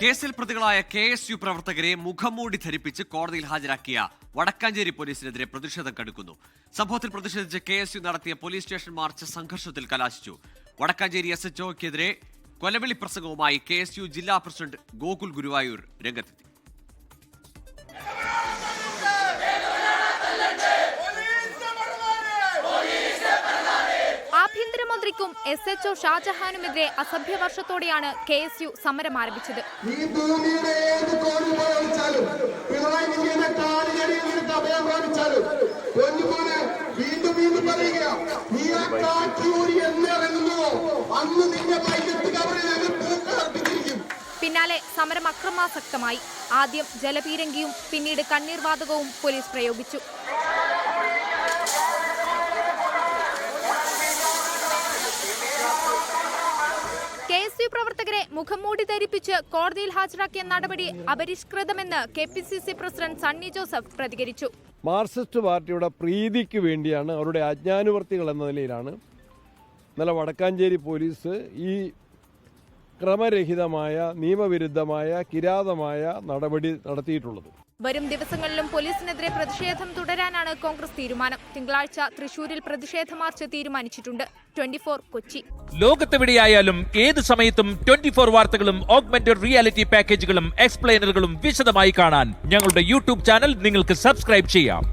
കേസിൽ പ്രതികളായ KSU പ്രവർത്തകരെ മുഖംമൂടി ധരിപ്പിച്ച് കോടതിയിൽ ഹാജരാക്കിയ വടക്കാഞ്ചേരി പോലീസിനെതിരെ പ്രതിഷേധം കടുക്കുന്നു. സംഭവത്തിൽ പ്രതിഷേധിച്ച് KSU നടത്തിയ പോലീസ് സ്റ്റേഷൻ മാർച്ച് സംഘർഷത്തിൽ കലാശിച്ചു. വടക്കാഞ്ചേരി SHOക്കെതിരെ കൊലവിളി പ്രസംഗവുമായി KSU ജില്ലാ പ്രസിഡന്റ് ഗോകുൽ ഗുരുവായൂർ രംഗത്തെത്തി. ആഭ്യന്തരമന്ത്രിക്കും SHO ഷാജഹാനുമെതിരെ അസഭ്യവർഷത്തോടെയാണ് KSU സമരം ആരംഭിച്ചത്. പിന്നാലെ സമരം അക്രമാസക്തമായി. ആദ്യം ജലപീരങ്കിയും പിന്നീട് കണ്ണീർ വാതകവും പോലീസ് പ്രയോഗിച്ചു. KSU പ്രവർത്തകരെ മുഖംമൂടി ധരിപ്പിച്ച് കോടതിയിൽ ഹാജരാക്കിയ നടപടി അപരിഷ്കൃതമെന്ന് KPCC പ്രസിഡന്റ് സണ്ണി ജോസഫ് പ്രതികരിച്ചു. മാർക്സിസ്റ്റ് പാർട്ടിയുടെ പ്രീതിക്ക് വേണ്ടിയാണ്, അവരുടെ ആജ്ഞാനുവർത്തികൾ എന്ന നിലയിലാണ് ഇന്നലെ വടക്കാഞ്ചേരി പോലീസ് ഈ ക്രമരഹിതമായ നിയമവിരുദ്ധമായ കിരാതമായ നടപടി നടത്തിയിട്ടുള്ളത്. വരും ദിവസങ്ങളിലും പോലീസിനെതിരെ പ്രതിഷേധം തുടരാനാണ് കോൺഗ്രസ് തീരുമാനം. തിങ്കളാഴ്ച തൃശൂരിൽ പ്രതിഷേധ മാർച്ച് തീരുമാനിച്ചിട്ടുണ്ട്. 24 കൊച്ചി. ലോകത്തെവിടെയായാലും ഏത് സമയത്തും 24 വാർത്തകളും ഓഗ്മെന്റഡ് റിയാലിറ്റി പാക്കേജുകളും എക്സ്പ്ലെയിനറുകളും വിശദമായി കാണാൻ ഞങ്ങളുടെ YouTube ചാനൽ നിങ്ങൾക്ക് സബ്സ്ക്രൈബ് ചെയ്യാം.